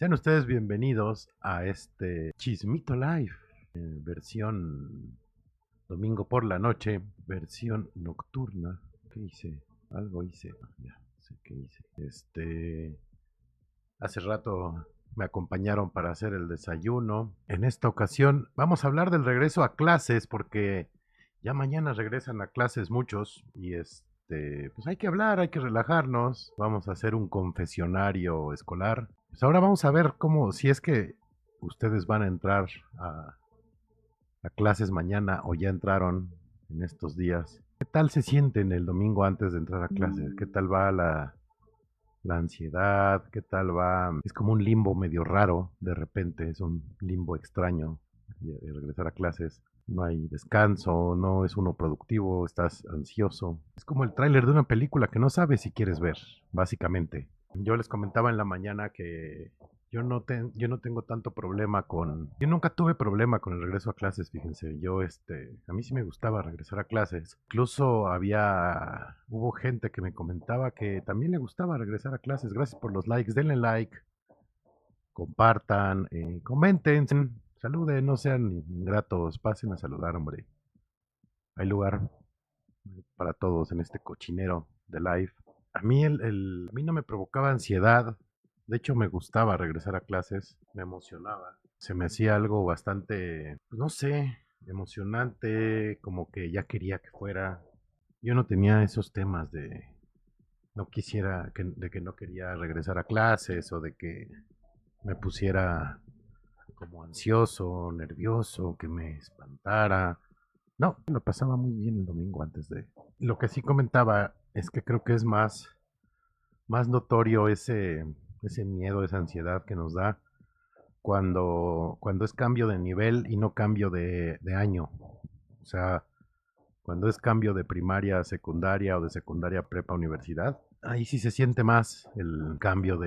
Sean ustedes bienvenidos a este Chismito Live, versión domingo por la noche, versión nocturna. ¿Qué hice? Algo hice. Ya, no sé qué hice. Hace rato me acompañaron para hacer el desayuno. En esta ocasión vamos a hablar del regreso a clases porque ya mañana regresan a clases muchos y pues hay que hablar, hay que relajarnos. Vamos a hacer un confesionario escolar. Pues ahora vamos a ver cómo, si es que ustedes van a entrar a clases mañana o ya entraron en estos días. ¿Qué tal se sienten el domingo antes de entrar a clases? ¿Qué tal va la ansiedad? ¿Qué tal va? Es como un limbo medio raro, de repente, es un limbo extraño de regresar a clases. No hay descanso, no es uno productivo, estás ansioso. Es como el tráiler de una película que no sabes si quieres ver, básicamente. Yo les comentaba en la mañana que yo no tengo tanto problema con... Yo nunca tuve problema con el regreso a clases, fíjense. A mí sí me gustaba regresar a clases. Incluso hubo gente que me comentaba que también le gustaba regresar a clases. Gracias por los likes, denle like, compartan, comenten, saluden, no sean ingratos, pasen a saludar, hombre. Hay lugar para todos en este cochinero de live. A mí no me provocaba ansiedad. De hecho, me gustaba regresar a clases, me emocionaba. Se me hacía algo bastante, pues, no sé, emocionante, como que ya quería que fuera. Yo no tenía esos temas de de que no quería regresar a clases o de que me pusiera como ansioso, nervioso, que me espantara. No, lo pasaba muy bien el domingo antes de. Lo que sí comentaba es que creo que es más notorio ese miedo, esa ansiedad que nos da cuando es cambio de nivel y no cambio de año. O sea, cuando es cambio de primaria a secundaria o de secundaria a prepa universidad, ahí sí se siente más el cambio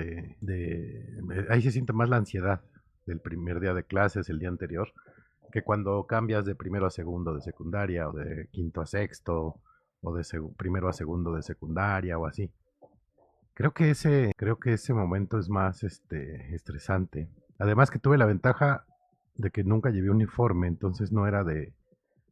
ahí se siente más la ansiedad del primer día de clases, el día anterior, que cuando cambias de primero a segundo de secundaria o de quinto a sexto o de primero a segundo de secundaria o así. Creo que ese momento es más estresante. Además que tuve la ventaja de que nunca llevé uniforme, entonces no era de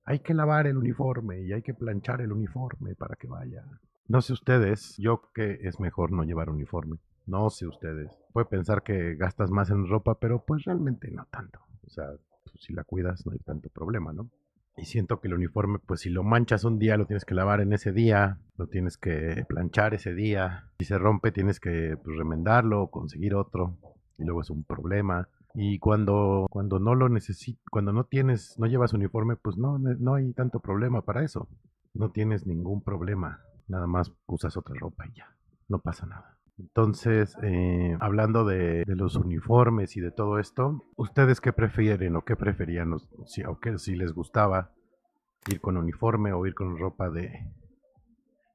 hay que lavar el uniforme y hay que planchar el uniforme para que vaya. No sé ustedes, yo creo que es mejor no llevar uniforme. No sé ustedes. Puede pensar que gastas más en ropa, pero pues realmente no tanto. O sea, pues, si la cuidas no hay tanto problema, ¿no? Y siento que el uniforme, pues si lo manchas un día, lo tienes que lavar en ese día, lo tienes que planchar ese día. Si se rompe, tienes que pues, remendarlo o conseguir otro. Y luego es un problema. Y cuando no lo necesitas, cuando no llevas uniforme, pues no hay tanto problema para eso. No tienes ningún problema. Nada más usas otra ropa y ya. No pasa nada. Entonces, hablando de los uniformes y de todo esto, ¿ustedes qué prefieren o qué preferían? Si les gustaba ir con uniforme o ir con ropa de...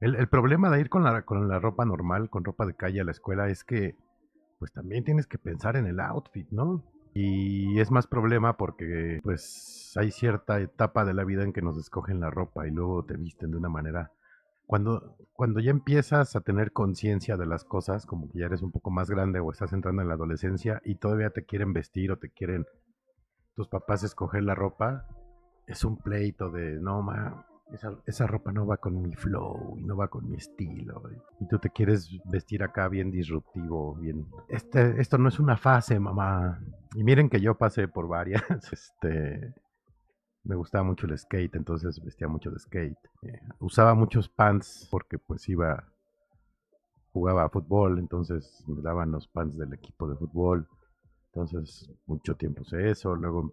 El problema de ir con la ropa normal, con ropa de calle a la escuela, es que pues también tienes que pensar en el outfit, ¿no? Y es más problema porque pues hay cierta etapa de la vida en que nos escogen la ropa y luego te visten de una manera. Cuando ya empiezas a tener conciencia de las cosas, como que ya eres un poco más grande o estás entrando en la adolescencia y todavía te quieren vestir o te quieren tus papás escoger la ropa, es un pleito de, no, esa ropa no va con mi flow y no va con mi estilo. Y tú te quieres vestir acá bien disruptivo, bien. Esto no es una fase, mamá. Y miren que yo pasé por varias. Me gustaba mucho el skate, entonces vestía mucho de skate. Usaba muchos pants porque pues jugaba a fútbol, entonces me daban los pants del equipo de fútbol. Entonces, mucho tiempo usé eso. Luego me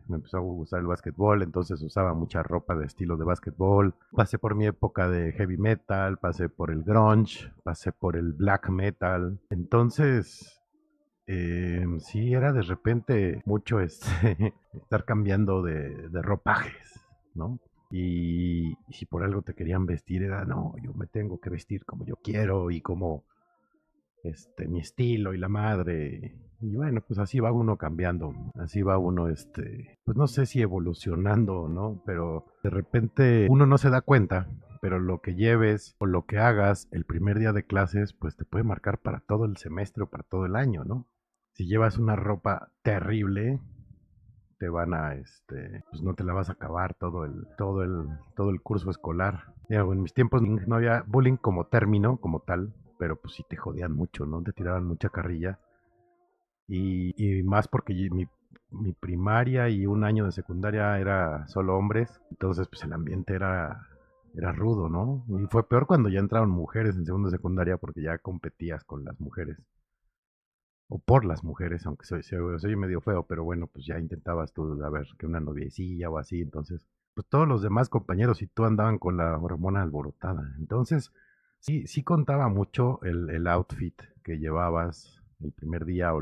empezó a gustar el básquetbol, entonces usaba mucha ropa de estilo de básquetbol. Pasé por mi época de heavy metal, pasé por el grunge, pasé por el black metal. Entonces, sí, era de repente mucho estar cambiando de ropajes, ¿no? Y si por algo te querían vestir, era, no, yo me tengo que vestir como yo quiero y como mi estilo y la madre. Y bueno, pues así va uno cambiando, así va uno, pues no sé si evolucionando o no, pero de repente uno no se da cuenta, pero lo que lleves o lo que hagas el primer día de clases, pues te puede marcar para todo el semestre o para todo el año, ¿no? si llevas una ropa terrible, te van a, pues no te la vas a acabar todo el curso escolar. Digo, en mis tiempos no había bullying como término, como tal, pero pues sí te jodían mucho, ¿no? Te tiraban mucha carrilla. Y más porque mi primaria y un año de secundaria era solo hombres, entonces pues el ambiente era rudo, ¿no? Y fue peor cuando ya entraron mujeres en segundo de secundaria porque ya competías con las mujeres o por las mujeres, aunque soy medio feo, pero bueno, pues ya intentabas tú, a ver, que una noviecilla o así, entonces, pues todos los demás compañeros y tú andaban con la hormona alborotada. Entonces, sí, sí contaba mucho el outfit que llevabas el primer día a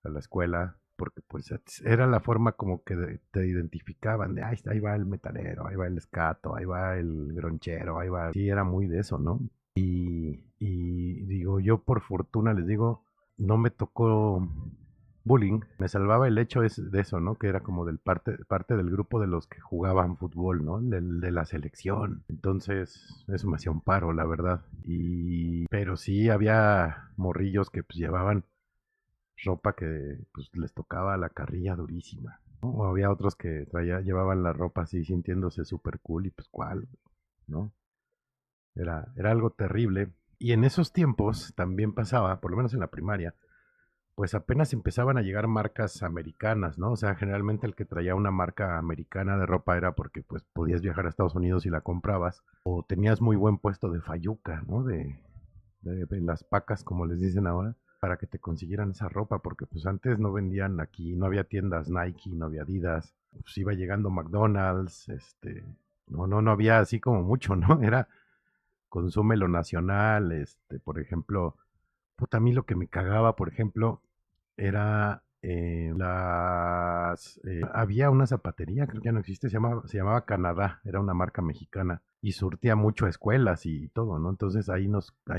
la escuela, porque pues era la forma como que te identificaban, de, ahí va el metalero, ahí va el escato, ahí va el gronchero, ahí va. Sí, era muy de eso, ¿no? Y digo, yo por fortuna les digo, no me tocó bullying, me salvaba el hecho de eso, ¿no? Que era como parte del grupo de los que jugaban fútbol, ¿no? De la selección. Entonces, eso me hacía un paro, la verdad. Pero sí había morrillos que pues llevaban ropa que pues les tocaba la carrilla durísima, ¿no? O había otros que llevaban la ropa así sintiéndose súper cool y pues cuál, ¿no? Era algo terrible. Y en esos tiempos también pasaba, por lo menos en la primaria, pues apenas empezaban a llegar marcas americanas, ¿no? O sea, generalmente el que traía una marca americana de ropa era porque pues podías viajar a Estados Unidos y la comprabas, o tenías muy buen puesto de fayuca, ¿no? De las pacas, como les dicen ahora, para que te consiguieran esa ropa, porque pues antes no vendían aquí, no había tiendas Nike, no había Adidas, pues iba llegando McDonald's, no había así como mucho, ¿no? Era consume lo nacional, por ejemplo, puta, a mí lo que me cagaba, por ejemplo, era había una zapatería, creo que ya no existe, se llamaba Canadá, era una marca mexicana y surtía mucho a escuelas y todo, ¿no? Entonces ahí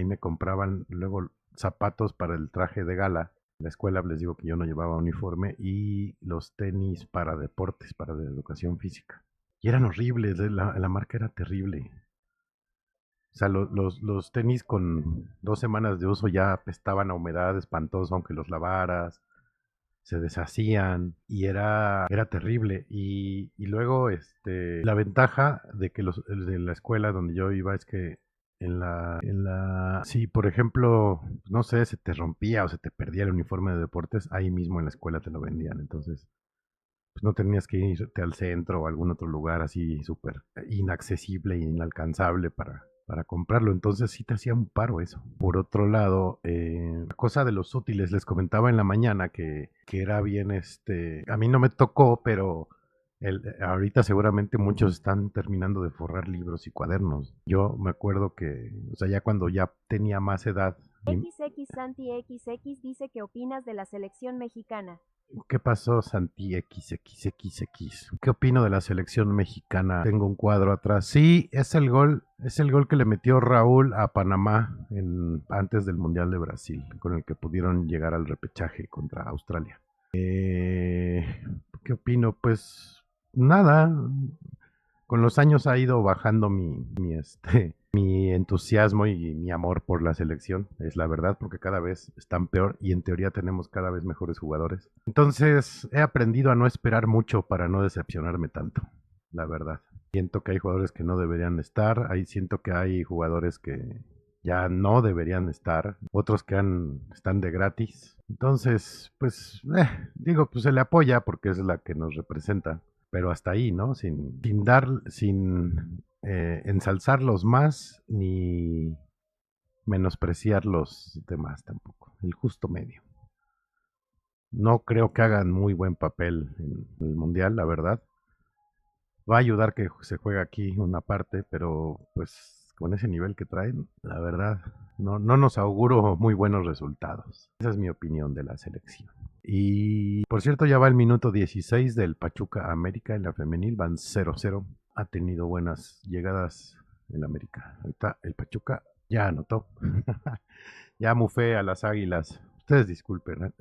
me compraban luego zapatos para el traje de gala. En la escuela les digo que yo no llevaba uniforme y los tenis para deportes, para la educación física. Y eran horribles, la marca era terrible. O sea, los tenis con 2 semanas de uso ya apestaban a humedad espantosa, aunque los lavaras, se deshacían y era terrible. Y luego, la ventaja de que de la escuela donde yo iba es que si por ejemplo, no sé, se te rompía o se te perdía el uniforme de deportes, ahí mismo en la escuela te lo vendían. Entonces, pues no tenías que irte al centro o a algún otro lugar así súper inaccesible e inalcanzable para comprarlo. Entonces sí te hacía un paro eso. Por otro lado, la cosa de los útiles, les comentaba en la mañana que era bien, a mí no me tocó, pero ahorita seguramente muchos están terminando de forrar libros y cuadernos. Yo me acuerdo que, o sea, ya cuando ya tenía más edad. XX Santi XX dice que opinas de la selección mexicana. ¿Qué pasó, Santi XXXX? ¿Qué opino de la selección mexicana? Tengo un cuadro atrás. Sí, es el gol que le metió Raúl a Panamá antes del Mundial de Brasil, con el que pudieron llegar al repechaje contra Australia. ¿Qué opino? Pues nada, con los años ha ido bajando mi entusiasmo y mi amor por la selección, es la verdad, porque cada vez están peor y en teoría tenemos cada vez mejores jugadores. Entonces he aprendido a no esperar mucho para no decepcionarme tanto, la verdad. Siento que hay jugadores que no deberían estar, ahí siento que hay jugadores que ya no deberían estar, otros que están de gratis. Entonces, pues, digo, pues se le apoya porque es la que nos representa, pero hasta ahí, ¿no? Sin ensalzarlos más ni menospreciar los demás tampoco. El justo medio. No creo que hagan muy buen papel en el mundial, la verdad. Va a ayudar que se juegue aquí una parte, pero pues con ese nivel que traen, la verdad, no nos auguro muy buenos resultados. Esa es mi opinión de la selección. Y por cierto, ya va el minuto 16 del Pachuca América en la femenil, van 0-0. Ha tenido buenas llegadas en América. Ahorita el Pachuca ya anotó. Ya mufé a las Águilas. Ustedes disculparán.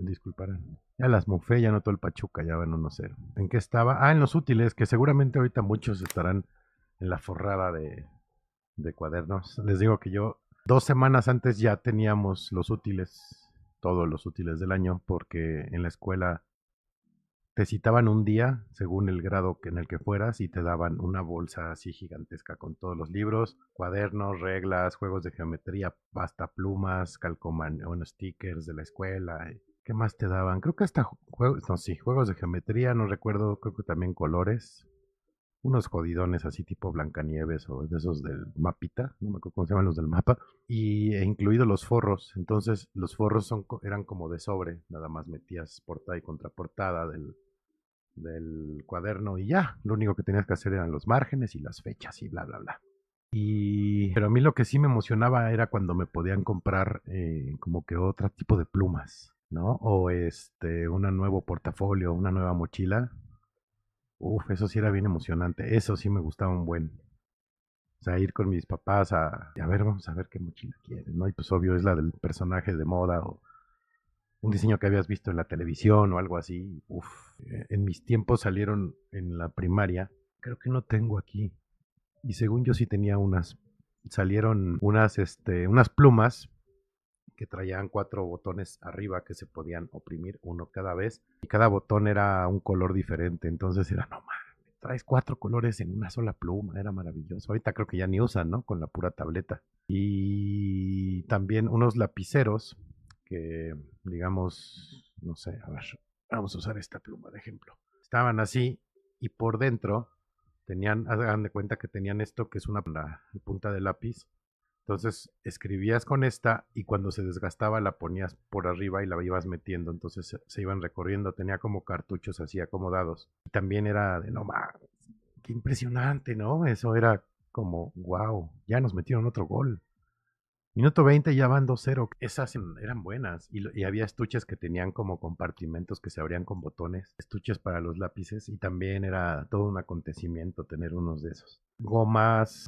Ya las mufé, ya anotó el Pachuca, ya van 1-0. ¿En qué estaba? En los útiles, que seguramente ahorita muchos estarán en la forrada de cuadernos. Les digo que yo 2 semanas antes ya teníamos los útiles todos los útiles del año, porque en la escuela te citaban un día según el grado en el que fueras y te daban una bolsa así gigantesca con todos los libros, cuadernos, reglas, juegos de geometría, pasta, plumas, bueno, stickers de la escuela. ¿Qué más te daban? Creo que hasta juegos, no, sí, juegos de geometría, no recuerdo, creo que también colores. Unos jodidones así tipo Blancanieves o de esos del mapita, no me acuerdo cómo se llaman los del mapa, e incluidos los forros. Entonces los forros eran como de sobre, nada más metías portada y contraportada del cuaderno y ya, lo único que tenías que hacer eran los márgenes y las fechas y bla, bla, bla. Pero a mí lo que sí me emocionaba era cuando me podían comprar como que otro tipo de plumas, ¿no? O un nuevo portafolio, una nueva mochila. Uf, eso sí era bien emocionante. Eso sí me gustaba un buen. O sea, ir con mis papás a ver, vamos a ver qué mochila quieren, ¿no? Y pues obvio es la del personaje de moda o un diseño que habías visto en la televisión o algo así. Uf, en mis tiempos salieron en la primaria. Creo que no tengo aquí. Y según yo sí tenía salieron unas plumas que traían 4 botones arriba que se podían oprimir uno cada vez y cada botón era un color diferente, entonces era, no mames, traes 4 colores en una sola pluma, era maravilloso. Ahorita creo que ya ni usan, ¿no? Con la pura tableta. Y también unos lapiceros que, digamos, no sé, a ver, vamos a usar esta pluma de ejemplo. Estaban así y por dentro hagan de cuenta que tenían esto que es una punta de lápiz. Entonces escribías con esta y cuando se desgastaba la ponías por arriba y la ibas metiendo, entonces se iban recorriendo, tenía como cartuchos así acomodados. Y también era de, no mames, qué impresionante, ¿no? Eso era como, wow, ya nos metieron otro gol. Minuto 20 ya van 2-0. Esas eran buenas. Y había estuches que tenían como compartimentos que se abrían con botones. Estuches para los lápices. Y también era todo un acontecimiento tener unos de esos. Gomas,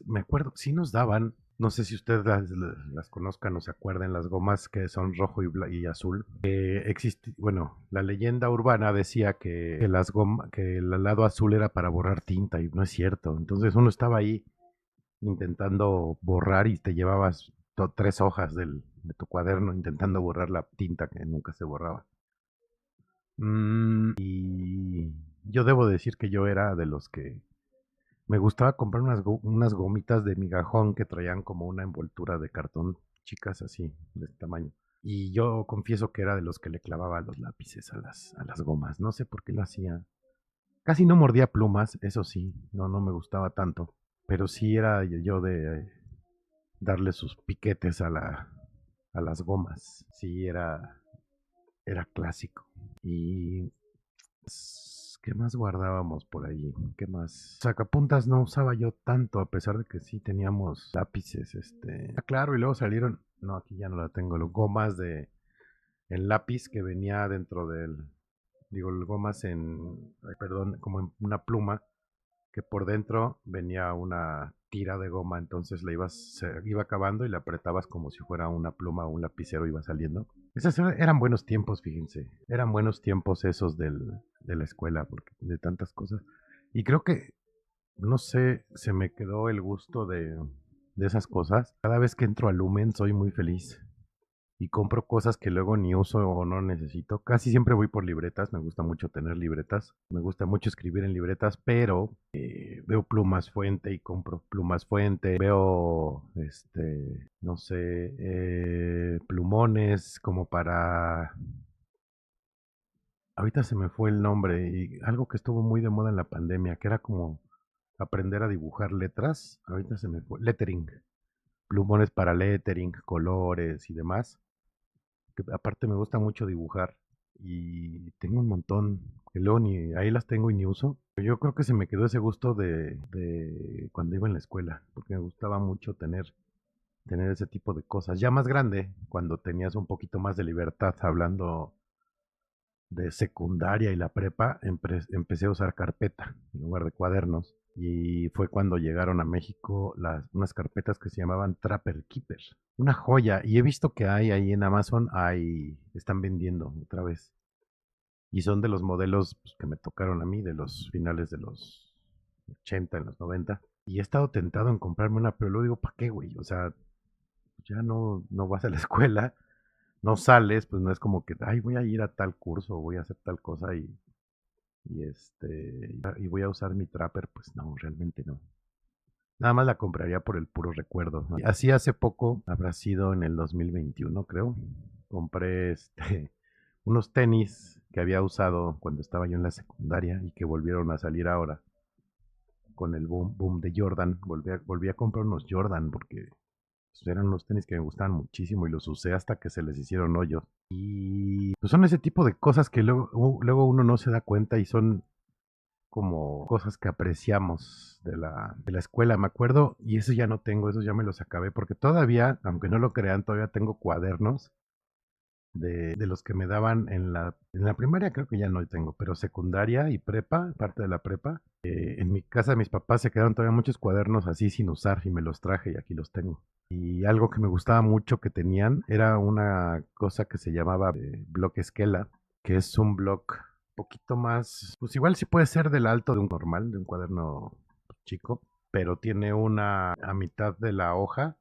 me acuerdo, sí nos daban. No sé si ustedes las conozcan o se acuerden, las gomas que son rojo y azul. Bueno, la leyenda urbana decía que el lado azul era para borrar tinta y no es cierto. Entonces uno estaba ahí intentando borrar y te llevabas 3 hojas de tu cuaderno intentando borrar la tinta que nunca se borraba. Y yo debo decir que yo era de los que me gustaba comprar unas gomitas de migajón que traían como una envoltura de cartón, chicas así, de este tamaño. Y yo confieso que era de los que le clavaba los lápices a las gomas. No sé por qué lo hacía. Casi no mordía plumas, eso sí, no me gustaba tanto. Pero sí era yo de darle sus piquetes a las gomas. Sí, era clásico. Y ¿qué más guardábamos por ahí? ¿Qué más? Sacapuntas no usaba yo tanto, a pesar de que sí teníamos lápices, claro, y luego salieron, no, aquí ya no la tengo, los gomas el lápiz que venía dentro el gomas perdón, como en una pluma, que por dentro venía una tira de goma, entonces se iba acabando y la apretabas como si fuera una pluma o un lapicero iba saliendo. Esos eran buenos tiempos, fíjense. Eran buenos tiempos esos de la escuela, porque de tantas cosas. Y creo que, no sé, se me quedó el gusto de esas cosas. Cada vez que entro a Lumen soy muy feliz y compro cosas que luego ni uso o no necesito. Casi siempre voy por libretas, me gusta mucho tener libretas, me gusta mucho escribir en libretas, pero veo plumas fuente y compro plumas fuente, veo, no sé, plumones como para... Ahorita se me fue el nombre y algo que estuvo muy de moda en la pandemia, que era como aprender a dibujar letras. Ahorita se me fue. Lettering. Plumones para lettering, colores y demás que aparte me gusta mucho dibujar y tengo un montón que luego ni ahí las tengo y ni uso. Yo creo que se me quedó ese gusto de cuando iba en la escuela, porque me gustaba mucho tener ese tipo de cosas. Ya más grande, cuando tenías un poquito más de libertad, hablando de secundaria y la prepa, empecé a usar carpeta en lugar de cuadernos. Y fue cuando llegaron a México unas carpetas que se llamaban Trapper Keeper. Una joya. Y he visto que hay ahí en Amazon, están vendiendo otra vez. Y son de los modelos pues, que me tocaron a mí, de los finales de los 80, en los 90. Y he estado tentado en comprarme una, pero luego digo, ¿para qué, güey? O sea, ya no vas a la escuela, no sales, pues no es como que, ay, voy a ir a tal curso, voy a hacer tal cosa y voy a usar mi Trapper, pues no, realmente no. Nada más la compraría por el puro recuerdo, ¿no? Así hace poco, habrá sido en el 2021, creo. Compré unos tenis que había usado cuando estaba yo en la secundaria y que volvieron a salir ahora con el boom de Jordan. Volví a comprar unos Jordan porque pues, eran unos tenis que me gustaban muchísimo y los usé hasta que se les hicieron hoyos. Y pues son ese tipo de cosas que luego uno no se da cuenta y son como cosas que apreciamos de la escuela, me acuerdo, y eso ya no tengo, eso ya me los acabé, porque todavía, aunque no lo crean, todavía tengo cuadernos de los que me daban en la primaria, creo que ya no tengo, pero secundaria y prepa, parte de la prepa. En mi casa de mis papás se quedaron todavía muchos cuadernos así sin usar y me los traje y aquí los tengo. Y algo que me gustaba mucho que tenían era una cosa que se llamaba block esquela, que es un block poquito más, pues igual sí puede ser del alto de un normal, de un cuaderno chico, pero tiene a mitad de la hoja,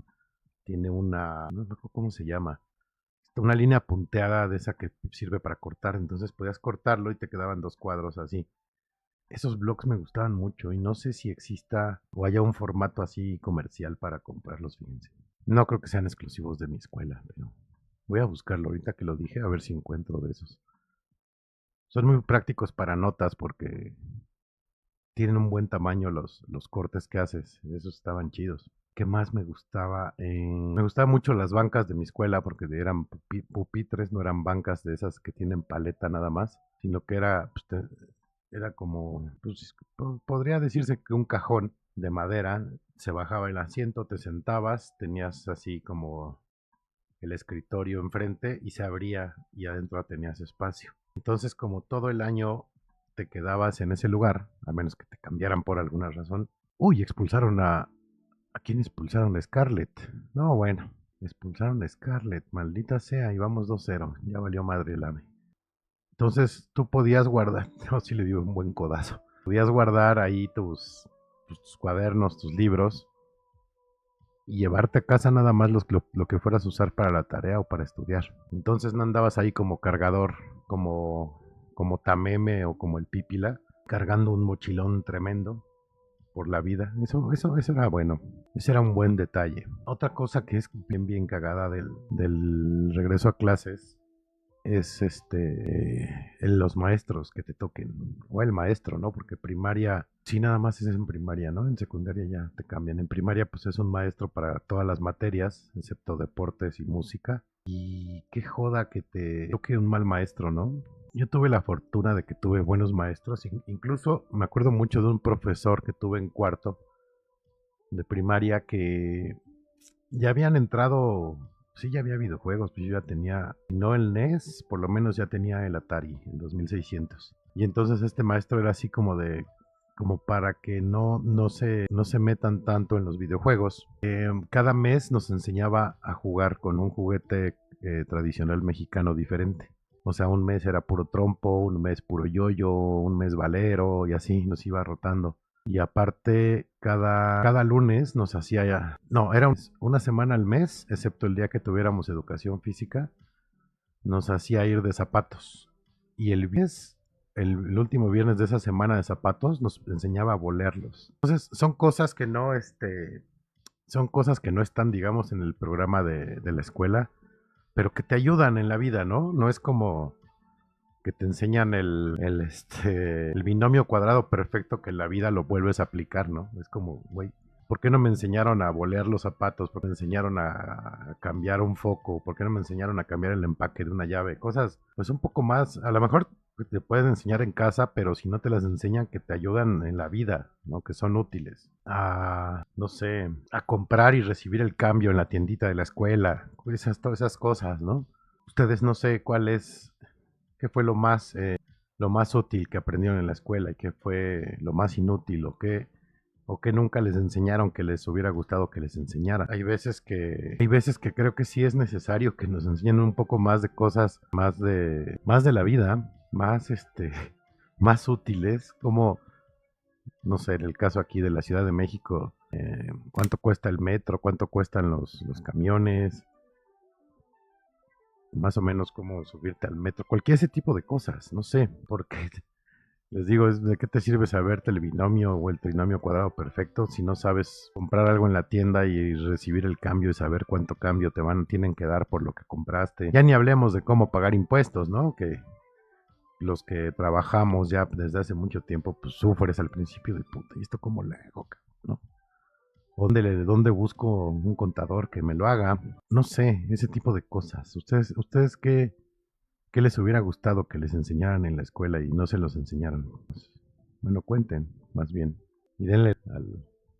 tiene no me acuerdo cómo se llama, una línea punteada de esa que sirve para cortar, entonces podías cortarlo y te quedaban dos cuadros así. Esos blogs me gustaban mucho y no sé si exista o haya un formato así comercial para comprarlos, fíjense. No creo que sean exclusivos de mi escuela, pero voy a buscarlo ahorita que lo dije, a ver si encuentro de esos. Son muy prácticos para notas porque tienen un buen tamaño los cortes que haces. Esos estaban chidos. ¿Qué más me gustaba? Me gustaban mucho las bancas de mi escuela porque eran pupitres, no eran bancas de esas que tienen paleta nada más, sino que era como, pues, podría decirse que un cajón de madera, se bajaba el asiento, te sentabas, tenías así como el escritorio enfrente y se abría y adentro tenías espacio. Entonces, como todo el año te quedabas en ese lugar, a menos que te cambiaran por alguna razón. Uy, expulsaron ¿a quién expulsaron? A Scarlett. No, bueno, expulsaron a Scarlett, maldita sea, y vamos 2-0. Ya valió madre el AME. Entonces tú podías guardar, no, sí le dio un buen codazo. Podías guardar ahí tus cuadernos, tus libros, y llevarte a casa nada más lo que fueras a usar para la tarea o para estudiar. Entonces no andabas ahí como cargador, como Tameme o como el Pípila, cargando un mochilón tremendo por la vida. Eso era bueno. Ese era un buen detalle. Otra cosa que es bien, bien cagada del regreso a clases es los maestros que te toquen, o el maestro, ¿no? Porque primaria, sí, nada más es en primaria, ¿no? En secundaria ya te cambian. En primaria, pues es un maestro para todas las materias, excepto deportes y música. Y qué joda que te toque un mal maestro, ¿no? Yo tuve la fortuna de que tuve buenos maestros, incluso me acuerdo mucho de un profesor que tuve en cuarto de primaria que ya habían entrado, sí, ya había videojuegos, pues yo ya tenía, no el NES, por lo menos ya tenía el Atari, el 2600. Y entonces este maestro era así como para que no se metan tanto en los videojuegos. Cada mes nos enseñaba a jugar con un juguete tradicional mexicano diferente. O sea, un mes era puro trompo, un mes puro yoyo, un mes valero y así nos iba rotando. Y aparte, cada lunes nos hacía ya, no, era una semana al mes, excepto el día que tuviéramos educación física, nos hacía ir de zapatos. Y el último viernes de esa semana de zapatos, nos enseñaba a bolearlos. Entonces, son cosas que no están, digamos, en el programa de la escuela, pero que te ayudan en la vida, ¿no? No es como que te enseñan el binomio cuadrado perfecto que en la vida lo vuelves a aplicar, ¿no? Es como, güey, ¿por qué no me enseñaron a bolear los zapatos? ¿Por qué me enseñaron a cambiar un foco? ¿Por qué no me enseñaron a cambiar el empaque de una llave? Cosas, pues un poco más, a lo mejor te pueden enseñar en casa, pero si no te las enseñan, que te ayudan en la vida, ¿no? Que son útiles. No sé, a comprar y recibir el cambio en la tiendita de la escuela. Todas esas cosas, ¿no? Ustedes no sé qué fue lo más útil que aprendieron en la escuela y qué fue lo más inútil o qué nunca les enseñaron que les hubiera gustado que les enseñara. Hay veces que creo que sí es necesario que nos enseñen un poco más de cosas, más de la vida, más útiles, como, no sé, en el caso aquí de la Ciudad de México, cuánto cuesta el metro, cuánto cuestan los camiones, más o menos cómo subirte al metro, cualquier ese tipo de cosas, no sé, porque les digo, ¿de qué te sirve saberte el binomio o el trinomio cuadrado perfecto si no sabes comprar algo en la tienda y recibir el cambio y saber cuánto cambio tienen que dar por lo que compraste? Ya ni hablemos de cómo pagar impuestos, ¿no? Que los que trabajamos ya desde hace mucho tiempo, pues sufres al principio de puta, ¿y esto cómo le hago, ¿no? ¿Dónde busco un contador que me lo haga? No sé, ese tipo de cosas. ¿Ustedes qué les hubiera gustado que les enseñaran en la escuela y no se los enseñaron? Pues, bueno, cuenten, más bien. Y denle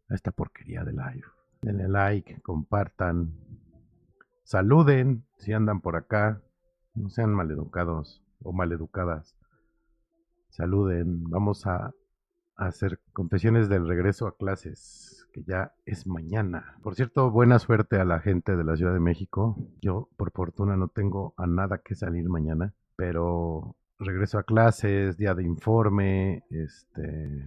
a esta porquería de live. Denle like, compartan, saluden si andan por acá. No sean maleducados o maleducadas. Saluden. Vamos a hacer confesiones del regreso a clases, que ya es mañana. Por cierto, buena suerte a la gente de la Ciudad de México. Yo, por fortuna, no tengo a nada que salir mañana, pero regreso a clases, día de informe,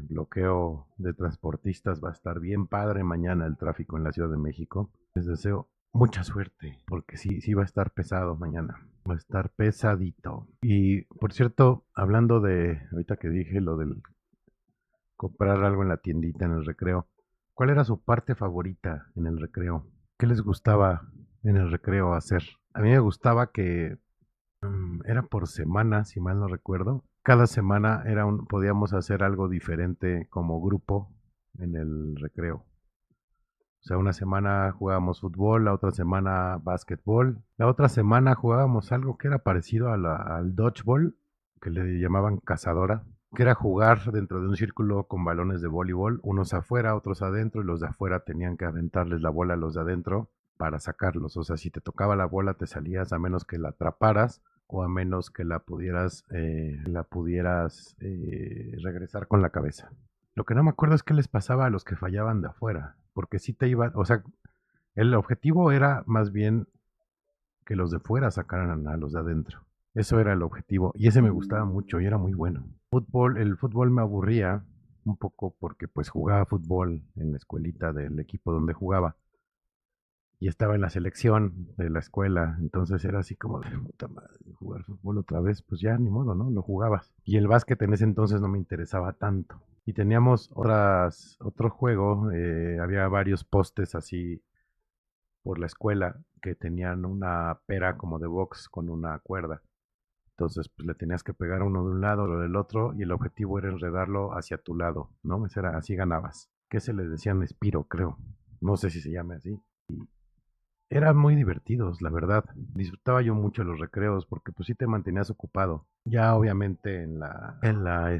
bloqueo de transportistas, va a estar bien padre mañana el tráfico en la Ciudad de México. Les deseo mucha suerte, porque sí va a estar pesado mañana. Va a estar pesadito. Y por cierto, hablando de, ahorita que dije lo del comprar algo en la tiendita en el recreo. ¿Cuál era su parte favorita en el recreo? ¿Qué les gustaba en el recreo hacer? A mí me gustaba que era por semana, si mal no recuerdo. Cada semana podíamos hacer algo diferente como grupo en el recreo. O sea, una semana jugábamos fútbol, la otra semana básquetbol, la otra semana jugábamos algo que era parecido al dodgeball, que le llamaban cazadora, que era jugar dentro de un círculo con balones de voleibol, unos afuera, otros adentro, y los de afuera tenían que aventarles la bola a los de adentro para sacarlos. O sea, si te tocaba la bola te salías a menos que la atraparas o a menos que la pudieras regresar con la cabeza. Lo que no me acuerdo es qué les pasaba a los que fallaban de afuera, porque si te iban, o sea, el objetivo era más bien que los de fuera sacaran a los de adentro. Eso era el objetivo y ese me gustaba mucho y era muy bueno. El fútbol me aburría un poco porque pues jugaba fútbol en la escuelita del equipo donde jugaba y estaba en la selección de la escuela, entonces era así como de puta madre, jugar fútbol otra vez, pues ya ni modo, ¿no? Lo jugabas. Y el básquet en ese entonces no me interesaba tanto. Y teníamos otro juego, había varios postes así por la escuela que tenían una pera como de box con una cuerda. Entonces, pues le tenías que pegar uno de un lado, o del otro, y el objetivo era enredarlo hacia tu lado, ¿no? Así ganabas. Que se les decían espiro, creo. No sé si se llame así. Eran muy divertidos, la verdad. Disfrutaba yo mucho los recreos porque pues sí te mantenías ocupado. Ya obviamente en la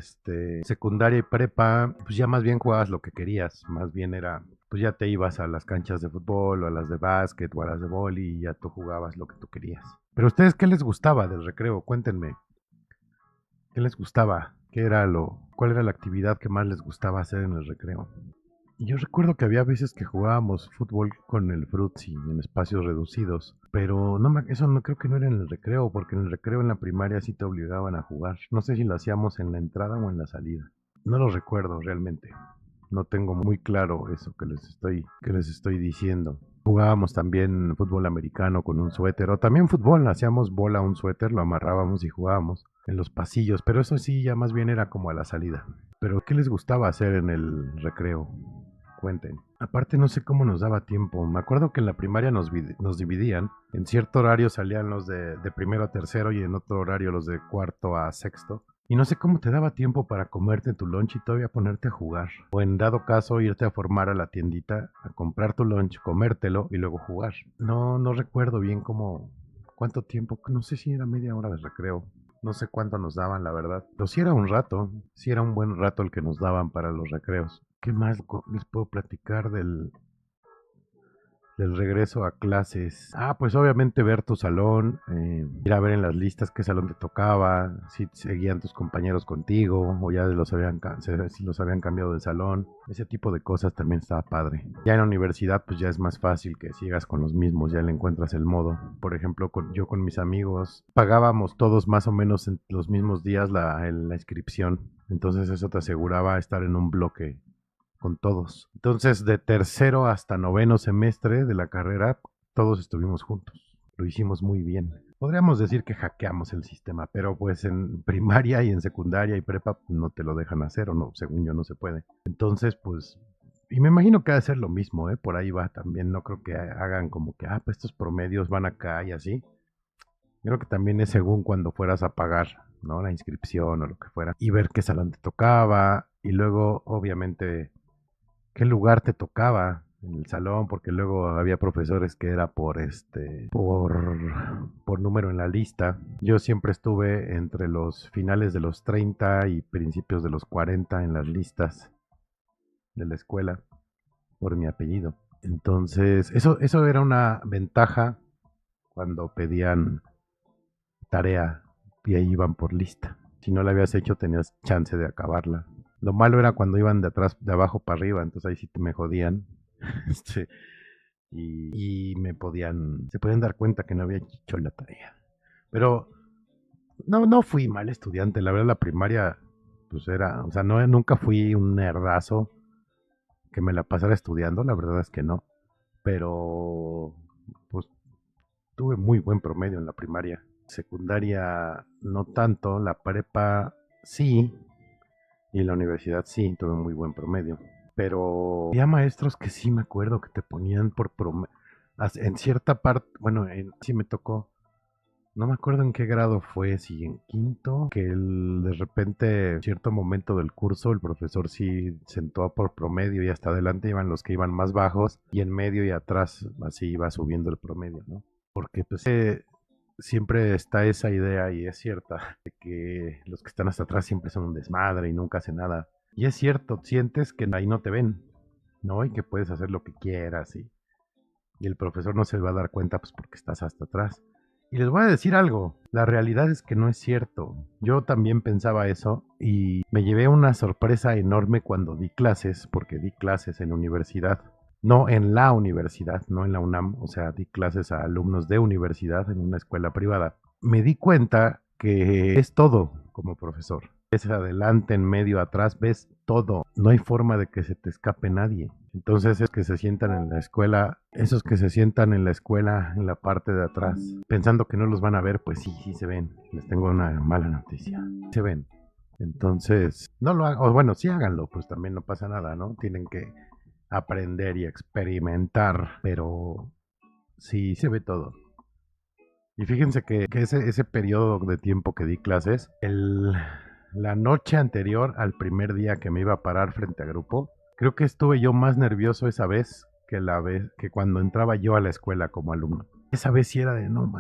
secundaria y prepa, pues ya más bien jugabas lo que querías. Más bien era, pues ya te ibas a las canchas de fútbol o a las de básquet o a las de vóley y ya tú jugabas lo que tú querías. Pero a ustedes, ¿qué les gustaba del recreo? Cuéntenme. ¿Qué les gustaba? ¿Cuál era la actividad que más les gustaba hacer en el recreo? Yo recuerdo que había veces que jugábamos fútbol con el Fruitsy en espacios reducidos, pero eso no creo que no era en el recreo, porque en el recreo en la primaria sí te obligaban a jugar. No sé si lo hacíamos en la entrada o en la salida. No lo recuerdo realmente. No tengo muy claro eso que les estoy diciendo. Jugábamos también fútbol americano con un suéter, o también fútbol, hacíamos bola a un suéter, lo amarrábamos y jugábamos en los pasillos, pero eso sí ya más bien era como a la salida. Pero ¿qué les gustaba hacer en el recreo? Cuenten. Aparte no sé cómo nos daba tiempo. Me acuerdo que en la primaria nos dividían. En cierto horario salían los de primero a tercero y en otro horario los de cuarto a sexto. Y no sé cómo te daba tiempo para comerte tu lunch y todavía ponerte a jugar. O en dado caso irte a formar a la tiendita, a comprar tu lunch, comértelo y luego jugar. No recuerdo bien cuánto tiempo. No sé si era media hora de recreo. No sé cuánto nos daban, la verdad. Pero sí era un rato. Sí era un buen rato el que nos daban para los recreos. ¿Qué más les puedo platicar del regreso a clases? Ah, pues obviamente ver tu salón, ir a ver en las listas qué salón te tocaba, si seguían tus compañeros contigo o ya si los habían cambiado de salón. Ese tipo de cosas también estaba padre. Ya en la universidad pues ya es más fácil que sigas con los mismos, ya le encuentras el modo. Por ejemplo, yo con mis amigos pagábamos todos más o menos en los mismos días la inscripción. Entonces eso te aseguraba estar en un bloque con todos. Entonces, de tercero hasta noveno semestre de la carrera, todos estuvimos juntos. Lo hicimos muy bien. podríamos decir que hackeamos el sistema, pero pues en primaria y en secundaria y prepa pues, no te lo dejan hacer, o no, según yo no se puede. Entonces, pues, y me imagino que ha de ser lo mismo, ¿eh? Por ahí va también, no creo que hagan como que, pues estos promedios van acá y así. Creo que también es según cuando fueras a pagar, ¿no? La inscripción o lo que fuera, y ver qué salón te tocaba, y luego, obviamente, qué lugar te tocaba en el salón, porque luego había profesores que era por número en la lista. Yo siempre estuve entre los finales de los 30 y principios de los 40 en las listas de la escuela por mi apellido. Entonces, eso era una ventaja cuando pedían tarea y ahí iban por lista. Si no la habías hecho, tenías chance de acabarla. Lo malo era cuando iban de atrás, de abajo para arriba, entonces ahí sí me jodían. Este, y se podían dar cuenta que no había hecho la tarea. Pero no fui mal estudiante, la verdad la primaria, pues era, o sea, nunca fui un nerdazo que me la pasara estudiando, la verdad es que no. Pero, pues tuve muy buen promedio en la primaria. Secundaria no tanto, la prepa sí, y en la universidad sí, tuve muy buen promedio. Pero había maestros que sí me acuerdo que te ponían por promedio. En cierta parte, bueno, sí me tocó, no me acuerdo en qué grado fue, si en quinto, que de repente, en cierto momento del curso, el profesor sí sentó por promedio y hasta adelante iban los que iban más bajos y en medio y atrás así iba subiendo el promedio, ¿no? Porque pues siempre está esa idea y es cierta, de que los que están hasta atrás siempre son un desmadre y nunca hacen nada. Y es cierto, sientes que ahí no te ven, ¿no? Y que puedes hacer lo que quieras y el profesor no se va a dar cuenta pues porque estás hasta atrás. Y les voy a decir algo, la realidad es que no es cierto. Yo también pensaba eso y me llevé una sorpresa enorme cuando di clases, porque di clases en universidad. No en la universidad, no en la UNAM, o sea, di clases a alumnos de universidad en una escuela privada. Me di cuenta que es todo como profesor. Ves adelante, en medio, atrás, ves todo. No hay forma de que se te escape nadie. Entonces, es que se sientan en la escuela, esos que se sientan en la escuela, en la parte de atrás, pensando que no los van a ver, pues sí, sí se ven. Les tengo una mala noticia. Se ven. Entonces, no lo hagan, o bueno, sí háganlo, pues también no pasa nada, ¿no? Tienen que aprender y experimentar, pero sí se ve todo. Y fíjense que ese periodo de tiempo que di clases, la noche anterior al primer día que me iba a parar frente a grupo, creo que estuve yo más nervioso esa vez que cuando entraba yo a la escuela como alumno. Esa vez sí era de no,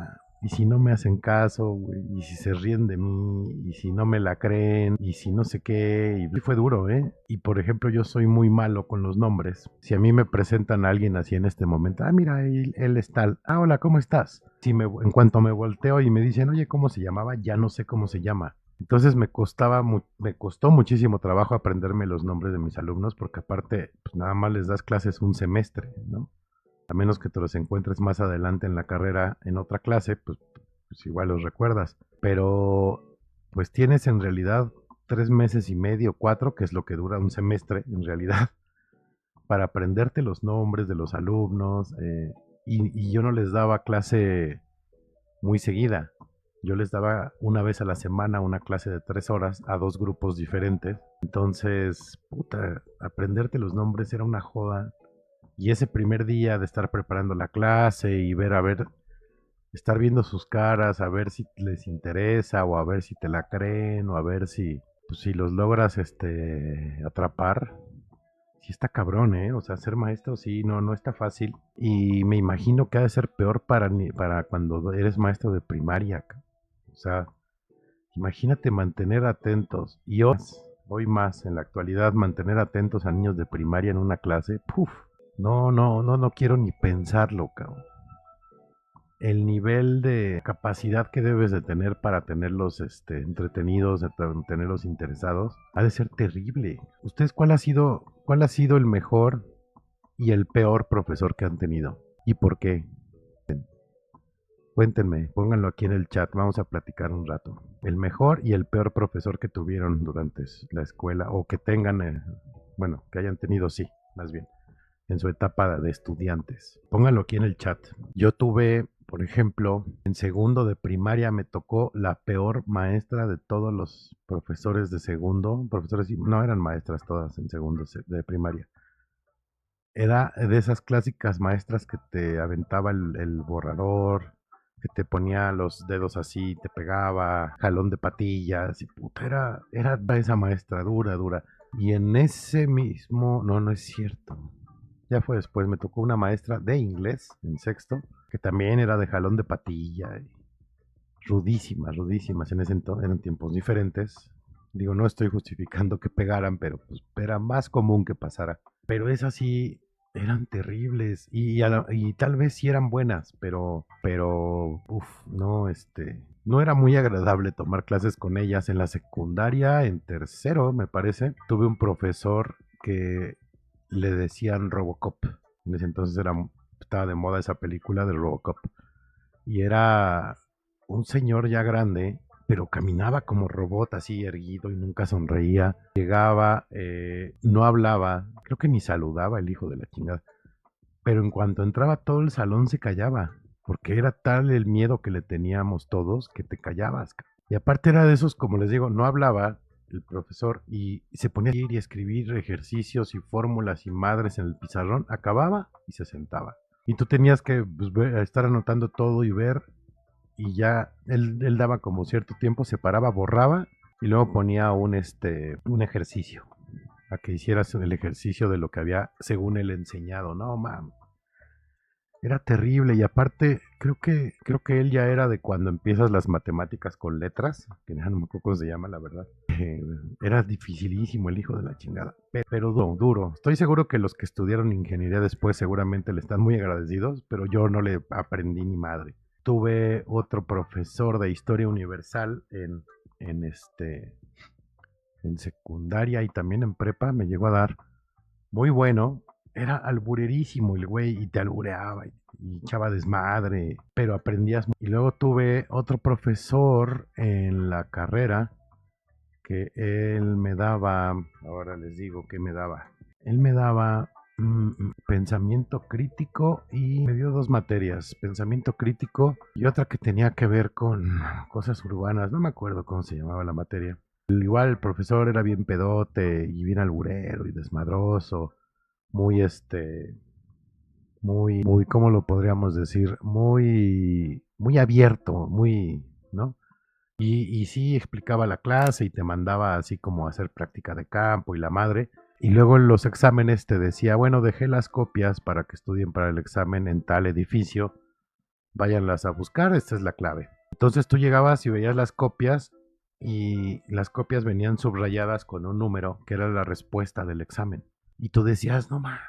y si no me hacen caso, güey, y si se ríen de mí, y si no me la creen, y si no sé qué, y fue duro, ¿eh? Y por ejemplo, yo soy muy malo con los nombres. Si a mí me presentan a alguien así en este momento, mira, él es tal, hola, ¿cómo estás? En cuanto me volteo y me dicen, oye, ¿cómo se llamaba? Ya no sé cómo se llama. Entonces me costó muchísimo trabajo aprenderme los nombres de mis alumnos porque aparte, pues nada más les das clases un semestre, ¿no? A menos que te los encuentres más adelante en la carrera en otra clase, pues igual los recuerdas. Pero pues tienes en realidad 3 meses y medio, 4, que es lo que dura un semestre en realidad, para aprenderte los nombres de los alumnos. Y yo no les daba clase muy seguida. Yo les daba una vez a la semana una clase de 3 horas a 2 grupos diferentes. Entonces, puta, aprenderte los nombres era una joda. Y ese primer día de estar preparando la clase y estar viendo sus caras, a ver si les interesa o a ver si te la creen o a ver si los logras atrapar. Sí está cabrón, ¿eh? O sea, ser maestro sí, no está fácil. Y me imagino que ha de ser peor para cuando eres maestro de primaria. O sea, imagínate mantener atentos. Y hoy más, en la actualidad, mantener atentos a niños de primaria en una clase. Puf. No quiero ni pensarlo, cabrón. El nivel de capacidad que debes de tener para tenerlos entretenidos, tenerlos interesados, ha de ser terrible. ¿Ustedes cuál ha sido el mejor y el peor profesor que han tenido? ¿Y por qué? Cuéntenme, pónganlo aquí en el chat, vamos a platicar un rato. El mejor y el peor profesor que tuvieron durante la escuela o que tengan, bueno, que hayan tenido, sí, más bien, en su etapa de estudiantes. Pónganlo aquí en el chat. Yo tuve, Por ejemplo, en segundo de primaria me tocó la peor maestra de todos los profesores de segundo. Profesores, no eran maestras todas en segundo de primaria. Era de esas clásicas maestras que te aventaba el borrador, que te ponía los dedos así, te pegaba, jalón de patillas, y puta, era esa maestra dura, dura. Y en ese mismo, no es cierto. Ya fue después, me tocó una maestra de inglés en sexto, que también era de jalón de patilla, y rudísimas, rudísimas. En ese entonces eran tiempos diferentes. Digo, no estoy justificando que pegaran, pero pues era más común que pasara. Pero esas sí eran terribles y tal vez sí eran buenas, pero, no, no era muy agradable tomar clases con ellas. En la secundaria, en tercero, me parece, tuve un profesor que le decían Robocop. En ese entonces estaba de moda esa película de Robocop. Y era un señor ya grande, pero caminaba como robot así erguido y nunca sonreía. Llegaba, no hablaba, creo que ni saludaba el hijo de la chingada. Pero en cuanto entraba todo el salón se callaba, porque era tal el miedo que le teníamos todos que te callabas. Y aparte era de esos, como les digo, no hablaba el profesor y se ponía a ir y escribir ejercicios y fórmulas y madres en el pizarrón, acababa y se sentaba. Y tú tenías que pues, estar anotando todo y ver, y ya él daba como cierto tiempo, se paraba, borraba y luego ponía un ejercicio, a que hicieras el ejercicio de lo que había según él enseñado. No, mames. Era terrible y aparte creo que él ya era de cuando empiezas las matemáticas con letras, que no me acuerdo cómo se llama la verdad. Era dificilísimo el hijo de la chingada, pero duro, duro. Estoy seguro que los que estudiaron ingeniería después seguramente le están muy agradecidos, pero yo no le aprendí ni madre. Tuve otro profesor de historia universal en secundaria y también en prepa, me llegó a dar muy bueno. Era alburerísimo el güey y te albureaba y echaba desmadre, pero aprendías. Y luego tuve otro profesor en la carrera que él me daba, ahora les digo que me daba. Él me daba pensamiento crítico y me dio dos materias, pensamiento crítico y otra que tenía que ver con cosas urbanas, no me acuerdo cómo se llamaba la materia. Igual el profesor era bien pedote y bien alburero y desmadroso, muy muy, ¿cómo lo podríamos decir? Muy abierto, muy, ¿no? Y sí explicaba la clase y te mandaba así como a hacer práctica de campo y la madre. Y luego en los exámenes te decía, bueno, dejé las copias para que estudien para el examen en tal edificio, váyanlas a buscar, esta es la clave. Entonces tú llegabas y veías las copias y las copias venían subrayadas con un número que era la respuesta del examen. Y tú decías, no mames,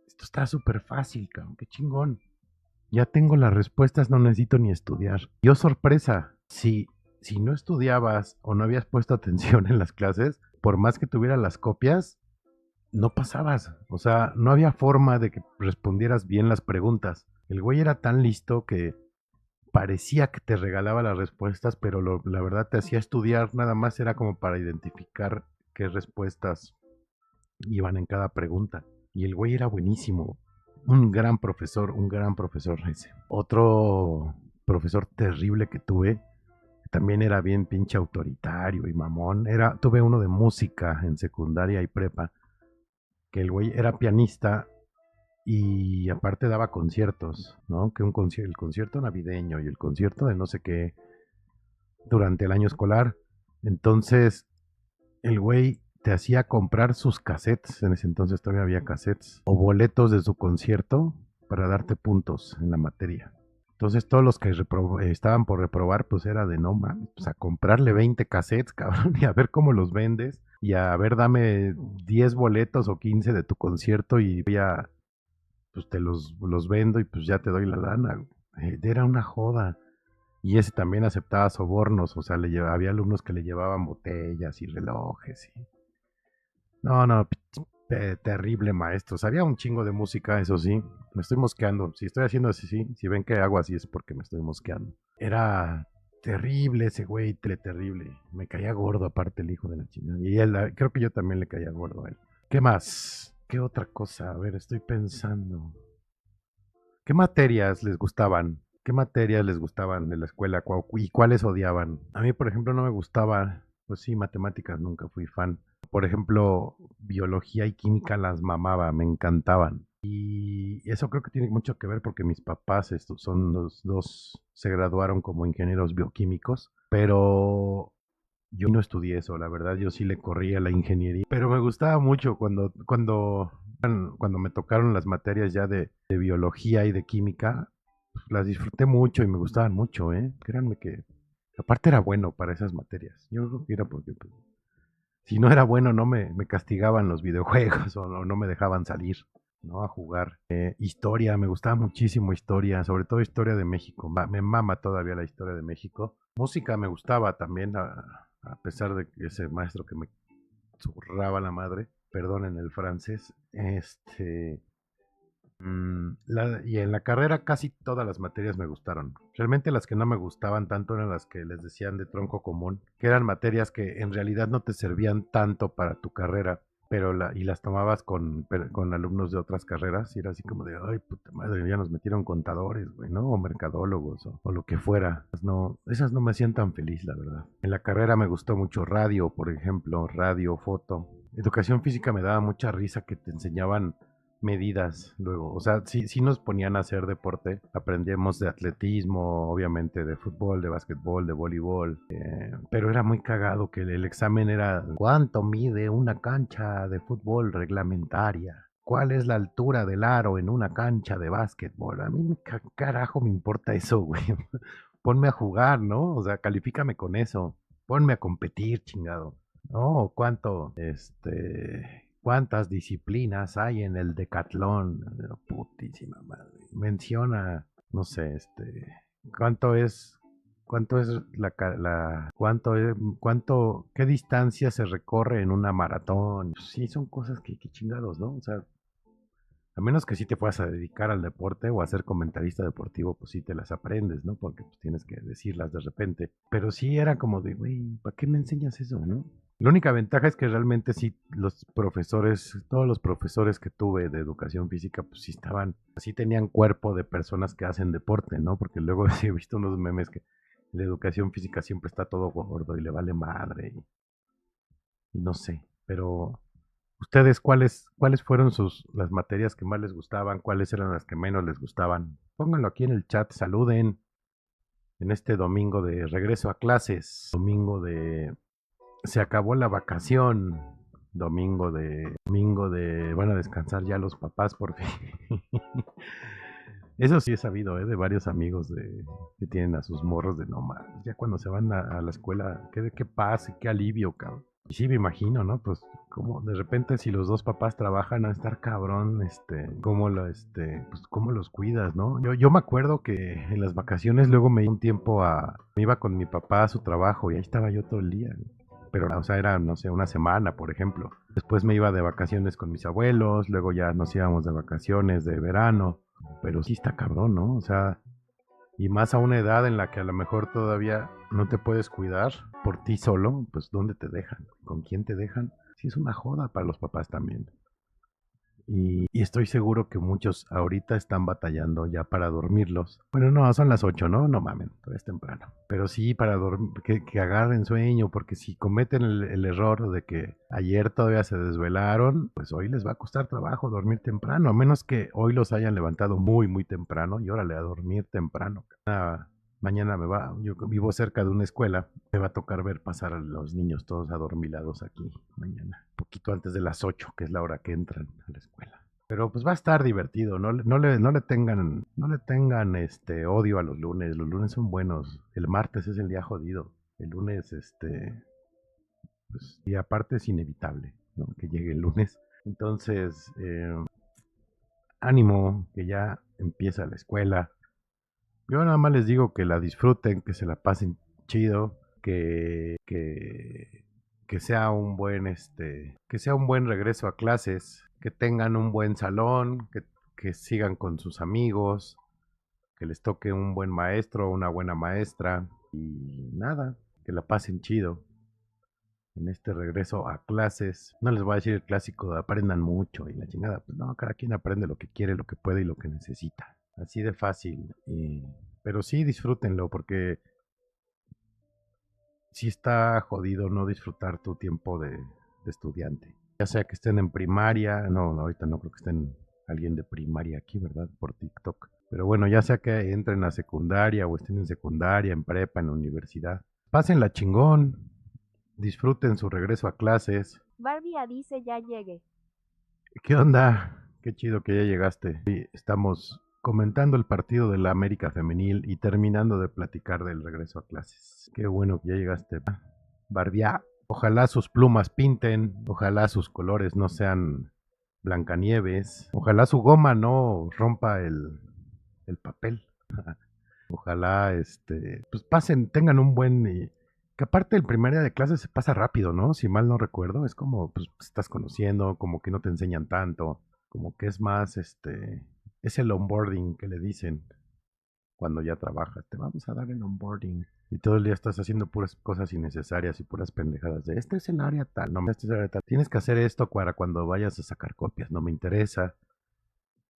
esto está súper fácil, cabrón, qué chingón. Ya tengo las respuestas, no necesito ni estudiar. Yo sorpresa, si no estudiabas o no habías puesto atención en las clases, por más que tuvieras las copias, no pasabas. O sea, no había forma de que respondieras bien las preguntas. El güey era tan listo que parecía que te regalaba las respuestas, pero la verdad te hacía estudiar, nada más era como para identificar qué respuestas iban en cada pregunta. Y el güey era buenísimo. Un gran profesor ese. Otro profesor terrible que tuve, también era bien pinche autoritario y mamón. Tuve uno de música en secundaria y prepa, que el güey era pianista y aparte daba conciertos, ¿no? Que el concierto navideño y el concierto de no sé qué durante el año escolar. Entonces, el güey te hacía comprar sus cassettes, en ese entonces todavía había cassettes, o boletos de su concierto para darte puntos en la materia. Entonces todos los que estaban por reprobar, pues era de no mames, pues a comprarle 20 cassettes, cabrón, y a ver cómo los vendes, y a ver, dame 10 boletos o 15 de tu concierto y ya, pues te los vendo y pues ya te doy la lana. Era una joda. Y ese también aceptaba sobornos, o sea, había alumnos que le llevaban botellas y relojes. No, terrible maestro. Sabía un chingo de música, eso sí. Me estoy mosqueando. Si estoy haciendo así, sí. Si ven que hago así es porque me estoy mosqueando. Era terrible ese güey, terrible. Me caía gordo aparte el hijo de la chingada. Y él, creo que yo también le caía gordo a él. ¿Qué más? ¿Qué otra cosa? A ver, estoy pensando. ¿Qué materias les gustaban? ¿Qué materias les gustaban de la escuela y cuáles odiaban? A mí, por ejemplo, no me gustaba, pues sí, matemáticas, nunca fui fan. Por ejemplo, biología y química las mamaba, me encantaban. Y eso creo que tiene mucho que ver porque mis papás estos son los dos, se graduaron como ingenieros bioquímicos, pero yo no estudié eso, la verdad, yo sí le corría a la ingeniería, pero me gustaba mucho cuando me tocaron las materias ya de biología y de química, pues, las disfruté mucho y me gustaban mucho, ¿eh? Créanme que aparte era bueno para esas materias. Yo creo que era porque pues, si no era bueno no me castigaban los videojuegos o no me dejaban salir, ¿no? A jugar. Historia, me gustaba muchísimo historia, sobre todo historia de México. Me mama todavía la historia de México. Música me gustaba también, a pesar de que ese maestro que me zurraba la madre, perdonen el francés, y en la carrera casi todas las materias me gustaron. Realmente las que no me gustaban tanto eran las que les decían de tronco común, que eran materias que en realidad no te servían tanto para tu carrera, y las tomabas con alumnos de otras carreras y era así como de, ay, puta madre, ya nos metieron contadores, güey, ¿no? O mercadólogos o lo que fuera. No, esas no me hacían tan feliz, la verdad. En la carrera me gustó mucho radio, por ejemplo, radio, foto. Educación física me daba mucha risa que te enseñaban medidas luego. O sea, sí nos ponían a hacer deporte. Aprendíamos de atletismo, obviamente de fútbol, de básquetbol, de voleibol. Pero era muy cagado que el examen era ¿cuánto mide una cancha de fútbol reglamentaria? ¿Cuál es la altura del aro en una cancha de básquetbol? A mí carajo me importa eso, güey. Ponme a jugar, ¿no? O sea, califícame con eso. Ponme a competir, chingado. No, cuántas disciplinas hay en el decatlón. Putísima madre. Menciona, no sé, cuánto es, cuánto es qué distancia se recorre en una maratón. Pues sí, son cosas que chingados, ¿no? O sea, a menos que sí te puedas a dedicar al deporte o a ser comentarista deportivo, pues sí te las aprendes, ¿no? Porque pues tienes que decirlas de repente. Pero sí era como de, güey, ¿para qué me enseñas eso, no? La única ventaja es que realmente sí los profesores, todos los profesores que tuve de educación física, pues sí sí tenían cuerpo de personas que hacen deporte, ¿no? Porque luego sí he visto unos memes que la educación física siempre está todo gordo y le vale madre y no sé, pero ¿ustedes cuáles fueron las materias que más les gustaban? ¿Cuáles eran las que menos les gustaban? Pónganlo aquí en el chat, saluden en este domingo de regreso a clases, domingo de se acabó la vacación, domingo de van a descansar ya los papás por fin. Eso sí he sabido, de varios amigos que tienen a sus morros de no más. Ya cuando se van a la escuela, qué paz y qué alivio, cabrón. Y sí, me imagino, ¿no? Pues como de repente si los dos papás trabajan a estar cabrón, pues cómo los cuidas, ¿no? Yo me acuerdo que en las vacaciones luego me iba un tiempo me iba con mi papá a su trabajo y ahí estaba yo todo el día. Pero, o sea, era, no sé, una semana, por ejemplo. Después me iba de vacaciones con mis abuelos, luego ya nos íbamos de vacaciones de verano. Pero sí está cabrón, ¿no? O sea, y más a una edad en la que a lo mejor todavía no te puedes cuidar por ti solo, pues ¿dónde te dejan? ¿Con quién te dejan? Sí es una joda para los papás también. Y estoy seguro que muchos ahorita están batallando ya para dormirlos. Bueno, no, son las 8, ¿no? No mamen, todavía es temprano. Pero sí para dormir, que agarren sueño, porque si cometen el error de que ayer todavía se desvelaron, pues hoy les va a costar trabajo dormir temprano, a menos que hoy los hayan levantado muy, muy temprano y órale a dormir temprano. Mañana yo vivo cerca de una escuela, me va a tocar ver pasar a los niños todos adormilados aquí mañana, poquito antes de las 8, que es la hora que entran a la escuela. Pero pues va a estar divertido, no le tengan odio a los lunes son buenos, el martes es el día jodido, el lunes pues, y aparte es inevitable, ¿no? Que llegue el lunes. Entonces, ánimo, que ya empieza la escuela. Yo nada más les digo que la disfruten, que se la pasen chido, que sea un buen regreso a clases, que tengan un buen salón, que sigan con sus amigos, que les toque un buen maestro o una buena maestra y nada, que la pasen chido en este regreso a clases. No les voy a decir el clásico de aprendan mucho y la chingada, pues no, cada quien aprende lo que quiere, lo que puede y lo que necesita. Así de fácil. Pero sí disfrútenlo porque sí está jodido no disfrutar tu tiempo de estudiante. Ya sea que estén en primaria, no, ahorita no creo que estén alguien de primaria aquí, ¿verdad? Por TikTok. Pero bueno, ya sea que entren a secundaria o estén en secundaria, en prepa, en universidad. Pásenla chingón, disfruten su regreso a clases. Barbie dice ya llegue. ¿Qué onda? Qué chido que ya llegaste. Sí, estamos comentando el partido de la América Femenil y terminando de platicar del regreso a clases. Qué bueno que ya llegaste, Barbia. Ojalá sus plumas pinten, ojalá sus colores no sean Blancanieves, ojalá su goma no rompa el papel. Ojalá pues pasen, tengan un buen que aparte el primer día de clase se pasa rápido, ¿no? Si mal no recuerdo, es como pues estás conociendo, como que no te enseñan tanto, como que es más es el onboarding que le dicen cuando ya trabajas, te vamos a dar el onboarding. Y todo el día estás haciendo puras cosas innecesarias y puras pendejadas de este es el área tal, no, este es el área tal. Tienes que hacer esto para cuando vayas a sacar copias, no me interesa.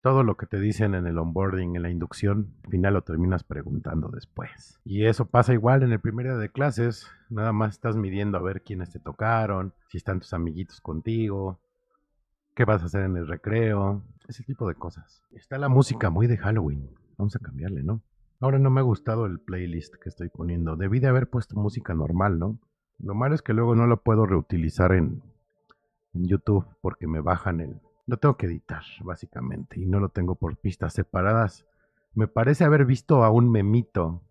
Todo lo que te dicen en el onboarding, en la inducción, al final lo terminas preguntando después. Y eso pasa igual en el primer día de clases. Nada más estás midiendo a ver quiénes te tocaron, si están tus amiguitos contigo, qué vas a hacer en el recreo, ese tipo de cosas. Está la música muy de Halloween. Vamos a cambiarle, ¿no? Ahora no me ha gustado el playlist que estoy poniendo. Debí de haber puesto música normal, ¿no? Lo malo es que luego no lo puedo reutilizar en YouTube porque me bajan lo tengo que editar, básicamente, y no lo tengo por pistas separadas. Me parece haber visto a un memito.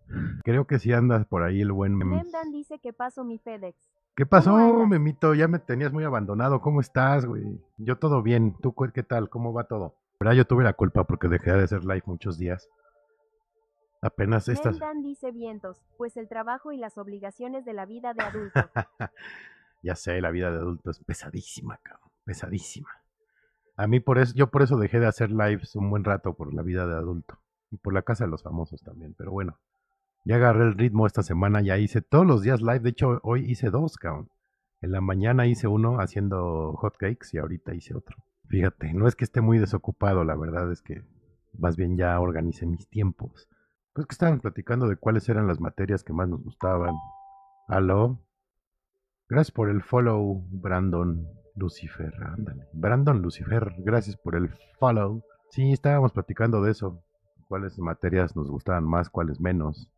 Creo que sí anda por ahí el buen mem. Memdan dice que paso mi FedEx. ¿Qué ¿Cómo pasó, andas? memito? Ya me tenías muy abandonado. ¿Cómo estás, güey? Yo todo bien. ¿Tú qué tal? ¿Cómo va todo? ¿Verdad? Yo tuve la culpa porque dejé de hacer live muchos días. Apenas estas. Memdan dice vientos, pues el trabajo y las obligaciones de la vida de adulto. Ya sé, la vida de adulto es pesadísima, cabrón. Pesadísima. A mí por eso, yo por eso dejé de hacer lives un buen rato por la vida de adulto. Y por la casa de los famosos también. Pero bueno, ya agarré el ritmo esta semana, ya hice todos los días live. De hecho, hoy hice dos, cabrón. En la mañana hice uno haciendo hotcakes y ahorita hice otro. Fíjate, no es que esté muy desocupado, la verdad es que más bien ya organicé mis tiempos. Pues que estaban platicando de cuáles eran las materias que más nos gustaban. Aló. Gracias por el follow, Brandon Lucifer. Ándale. Brandon Lucifer, gracias por el follow. Sí, estábamos platicando de eso. ¿Cuáles materias nos gustaban más, cuáles menos?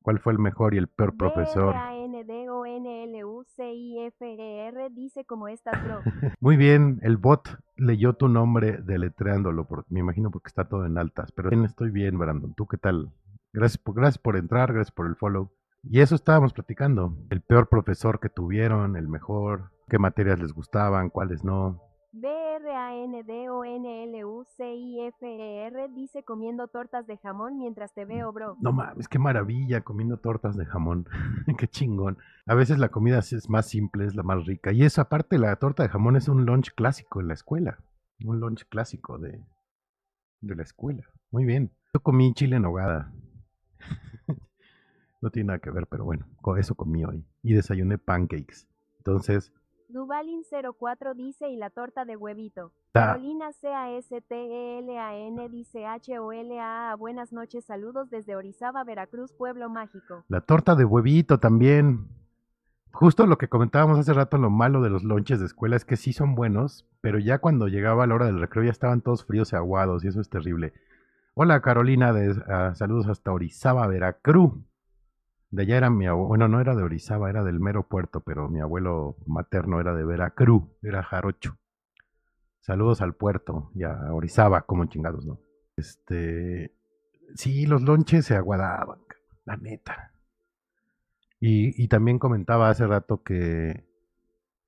¿Cuál fue el mejor y el peor profesor? BRANDONLUCIFER dice cómo estás, bro. Muy bien, el bot leyó tu nombre deletreándolo, me imagino porque está todo en altas. Pero bien, estoy bien, Brandon. ¿Tú qué tal? Gracias por entrar, gracias por el follow. Y eso estábamos platicando. El peor profesor que tuvieron, el mejor, qué materias les gustaban, cuáles no. BRANDONLUCIFER dice comiendo tortas de jamón mientras te veo, bro. No mames, qué maravilla comiendo tortas de jamón. Qué chingón. A veces la comida es más simple, es la más rica. Y eso, aparte, la torta de jamón es un lunch clásico en la escuela. Un lunch clásico de la escuela. Muy bien. Yo comí chile en nogada. No tiene nada que ver, pero bueno, con eso comí hoy. Y desayuné pancakes. Entonces, Dubalin04 dice y la torta de huevito. ta- Carolina CASTELAN dice HOLA. Buenas noches, saludos desde Orizaba, Veracruz, pueblo mágico. la torta de huevito también. Justo lo que comentábamos hace rato, lo malo de los lonches de escuela es que sí son buenos, pero ya cuando llegaba la hora del recreo ya estaban todos fríos y aguados y eso es terrible. Hola Carolina, saludos hasta Orizaba, Veracruz. De allá era mi abuelo, bueno, no era de Orizaba, era del mero puerto, pero mi abuelo materno era de Veracruz, era jarocho. Saludos al puerto y a Orizaba, como chingados, ¿no? Sí, los lonches se aguadaban, la neta. Y también comentaba hace rato que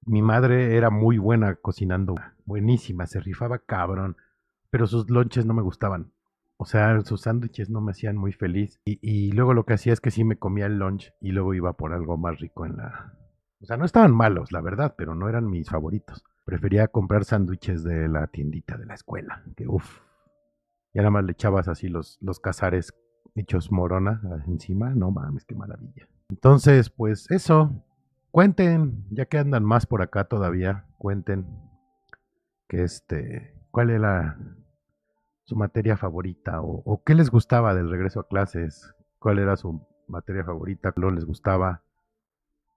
mi madre era muy buena cocinando, buenísima, se rifaba cabrón, pero sus lonches no me gustaban. O sea, sus sándwiches no me hacían muy feliz. Y luego lo que hacía es que sí me comía el lunch y luego iba por algo más rico en la... O sea, no estaban malos, la verdad, pero no eran mis favoritos. Prefería comprar sándwiches de la tiendita de la escuela, que uff. Ya nada más le echabas así los cazares hechos morona encima. No mames, qué maravilla. Entonces, pues eso. Cuenten, ya que andan más por acá todavía, cuenten que cuál era su materia favorita o qué les gustaba del regreso a clases. cuál era su materia favorita, no les gustaba,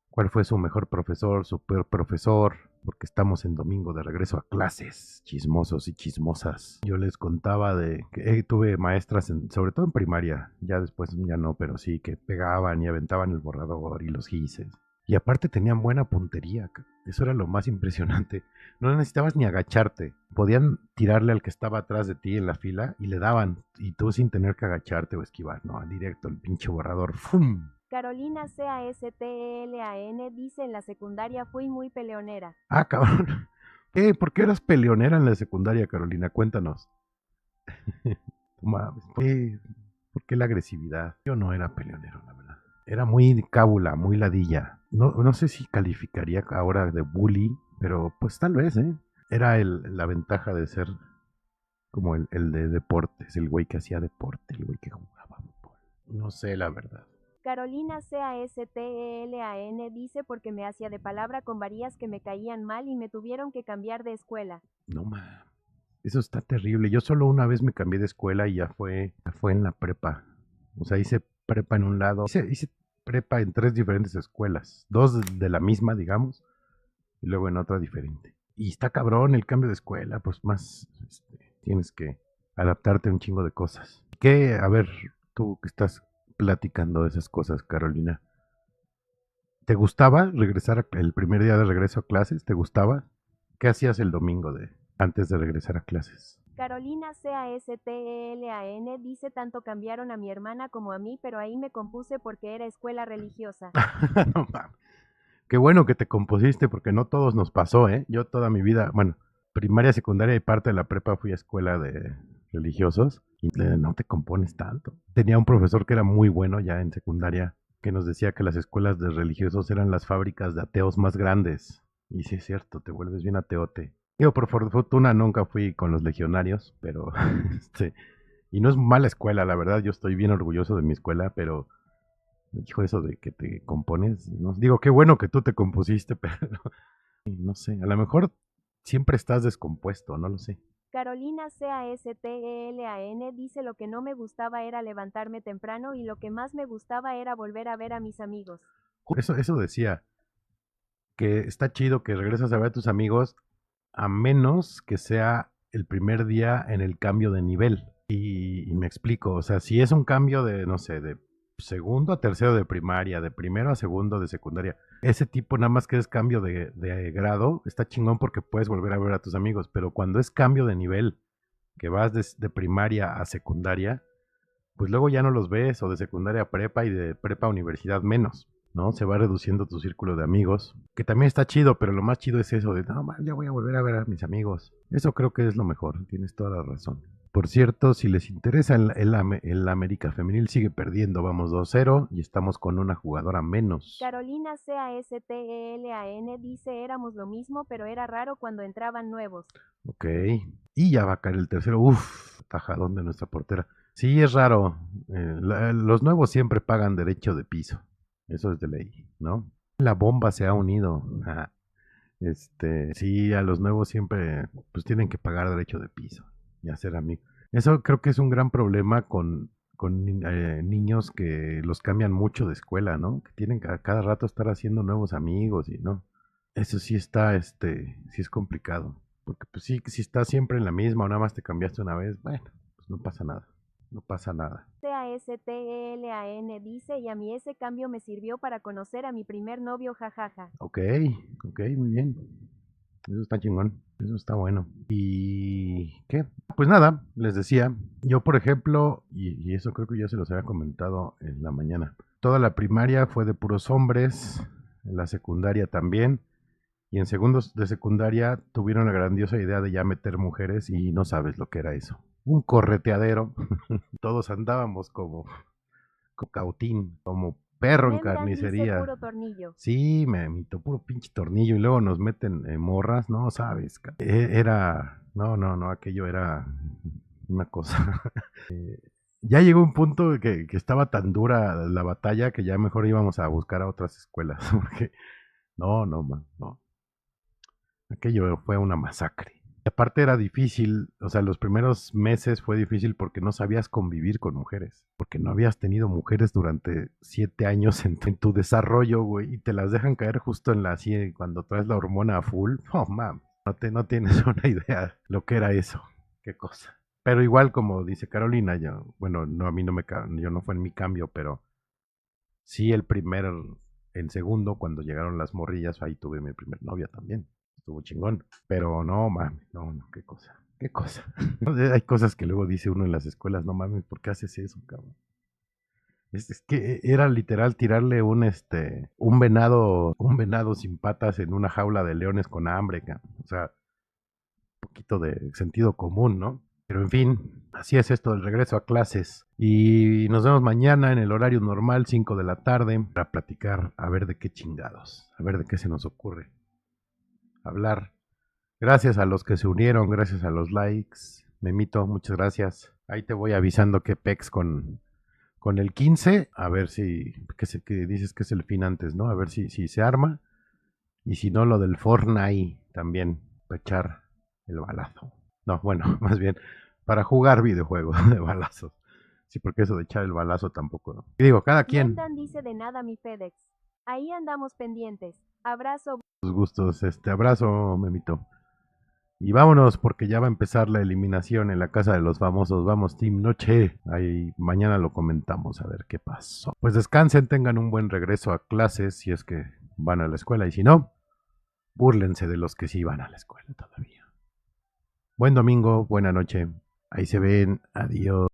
cuál fue su mejor profesor, su peor profesor, porque estamos en domingo de regreso a clases, chismosos y chismosas. Yo les contaba de que tuve maestras, sobre todo en primaria, ya después ya no, pero sí, que pegaban y aventaban el borrador y los gises. Y aparte tenían buena puntería, eso era lo más impresionante. No necesitabas ni agacharte, podían tirarle al que estaba atrás de ti en la fila y le daban, y tú sin tener que agacharte o esquivar, no, directo el pinche borrador, ¡fum! Carolina CASTLAN dice: en la secundaria fui muy peleonera. Ah, cabrón. ¿Qué? ¿Por qué eras peleonera en la secundaria, Carolina? Cuéntanos. Mames, ¿por qué la agresividad? Yo no era peleonero, la verdad. Era muy cábula, muy ladilla. No sé si calificaría ahora de bully, pero pues tal vez, ¿eh? Era la ventaja de ser como el de deportes, el güey que hacía deporte, el güey que jugaba fútbol. No sé, la verdad. Carolina CASTLAN dice: porque me hacía de palabra con varias que me caían mal y me tuvieron que cambiar de escuela. No mames. Eso está terrible. Yo solo una vez me cambié de escuela y ya fue en la prepa. O sea, hice prepa en un lado. Hice prepa en 3 diferentes escuelas. 2 de la misma, digamos, y luego en otra diferente. Y está cabrón el cambio de escuela, pues más tienes que adaptarte a un chingo de cosas. ¿Qué? A ver, tú que estás platicando de esas cosas, Carolina. ¿Te gustaba regresar el primer día de regreso a clases? ¿Te gustaba? ¿Qué hacías el domingo antes de regresar a clases? Carolina CASTLAN dice: tanto cambiaron a mi hermana como a mí, pero ahí me compuse porque era escuela religiosa. No mames. Qué bueno que te compusiste porque no todos nos pasó, ¿eh? Yo toda mi vida, bueno, primaria, secundaria y parte de la prepa fui a escuela de religiosos y no te compones tanto. Tenía un profesor que era muy bueno ya en secundaria que nos decía que las escuelas de religiosos eran las fábricas de ateos más grandes. Y sí es cierto, te vuelves bien ateote. Digo, por fortuna nunca fui con los legionarios, pero y no es mala escuela, la verdad, yo estoy bien orgulloso de mi escuela, pero me dijo eso de que te compones, ¿no? Digo, qué bueno que tú te compusiste, pero no sé, a lo mejor siempre estás descompuesto, no lo sé. Carolina CASTLAN dice: lo que no me gustaba era levantarme temprano y lo que más me gustaba era volver a ver a mis amigos. Eso decía, que está chido que regresas a ver a tus amigos a menos que sea el primer día en el cambio de nivel. Y me explico, o sea, si es un cambio de, no sé, de segundo a tercero de primaria, de primero a segundo de secundaria, ese tipo nada más que es cambio de grado, está chingón porque puedes volver a ver a tus amigos, pero cuando es cambio de nivel, que vas de primaria a secundaria, pues luego ya no los ves, o de secundaria a prepa y de prepa a universidad menos, ¿no? Se va reduciendo tu círculo de amigos, que también está chido, pero lo más chido es eso de, no, man, ya voy a volver a ver a mis amigos. Eso creo que es lo mejor, tienes toda la razón. Por cierto, si les interesa, el América Femenil sigue perdiendo, vamos 2-0 y estamos con una jugadora menos. Carolina CASTLAN dice: éramos lo mismo, pero era raro cuando entraban nuevos. Ok, y ya va a caer el tercero, uff, tajadón de nuestra portera. Sí, es raro, los nuevos siempre pagan derecho de piso, eso es de ley, ¿no? La bomba se ha unido. Sí, a los nuevos siempre pues tienen que pagar derecho de piso y hacer amigos. Eso creo que es un gran problema con niños que los cambian mucho de escuela, ¿no? Que tienen que a cada rato estar haciendo nuevos amigos y no. Eso sí está, sí es complicado. Porque pues sí, si estás siempre en la misma o nada más te cambiaste una vez, bueno, pues no pasa nada. No pasa nada. CASTLAN dice: y a mí ese cambio me sirvió para conocer a mi primer novio, jajaja. Ok, muy bien. Eso está chingón, eso está bueno. ¿Y qué? Pues nada, les decía, yo por ejemplo, y eso creo que ya se los había comentado en la mañana, toda la primaria fue de puros hombres, en la secundaria también, y en segundos de secundaria tuvieron la grandiosa idea de ya meter mujeres y no sabes lo que era eso. Un correteadero, todos andábamos como cautín, como perro en carnicería. Puro tornillo. Sí, me emito puro pinche tornillo y luego nos meten morras, no sabes. Era, no, aquello era una cosa. Ya llegó un punto que estaba tan dura la batalla que ya mejor íbamos a buscar a otras escuelas, porque no, man, no. Aquello fue una masacre. Aparte era difícil, o sea, los primeros meses fue difícil porque no sabías convivir con mujeres, porque no habías tenido mujeres durante 7 años en tu desarrollo, güey, y te las dejan caer justo en la así cuando traes la hormona a full. Oh, mam, no tienes una idea lo que era eso, qué cosa. Pero igual como dice Carolina, yo, bueno, no, a mí no me, yo no fue en mi cambio, pero sí en segundo, cuando llegaron las morrillas, ahí tuve mi primer novia también. Estuvo chingón. Pero no mames, no, qué cosa. Qué cosa. Hay cosas que luego dice uno en las escuelas, no mames, ¿por qué haces eso, cabrón? Es que era literal tirarle un venado sin patas en una jaula de leones con hambre, cabrón. O sea, un poquito de sentido común, ¿no? Pero en fin, así es esto del regreso a clases. Y nos vemos mañana en el horario normal, 5 de la tarde, para platicar a ver de qué chingados, a ver de qué se nos ocurre hablar. Gracias a los que se unieron, gracias a los likes. Memito, muchas gracias. Ahí te voy avisando qué pex con el 15, a ver si, que dices que es el fin antes, ¿no? A ver si se arma. Y si no, lo del Fortnite también, para echar el balazo. No, bueno, más bien, para jugar videojuegos de balazos. Sí, porque eso de echar el balazo tampoco, ¿no? Y digo, cada quien. Brendan dice de nada mi FedEx. Ahí andamos pendientes. Abrazo. Sus gustos, abrazo, Memito. Y vámonos porque ya va a empezar la eliminación en la casa de los famosos. Vamos, Team Noche. Ahí mañana lo comentamos a ver qué pasó. Pues descansen, tengan un buen regreso a clases si es que van a la escuela. Y si no, búrlense de los que sí van a la escuela todavía. Buen domingo, buena noche. Ahí se ven. Adiós.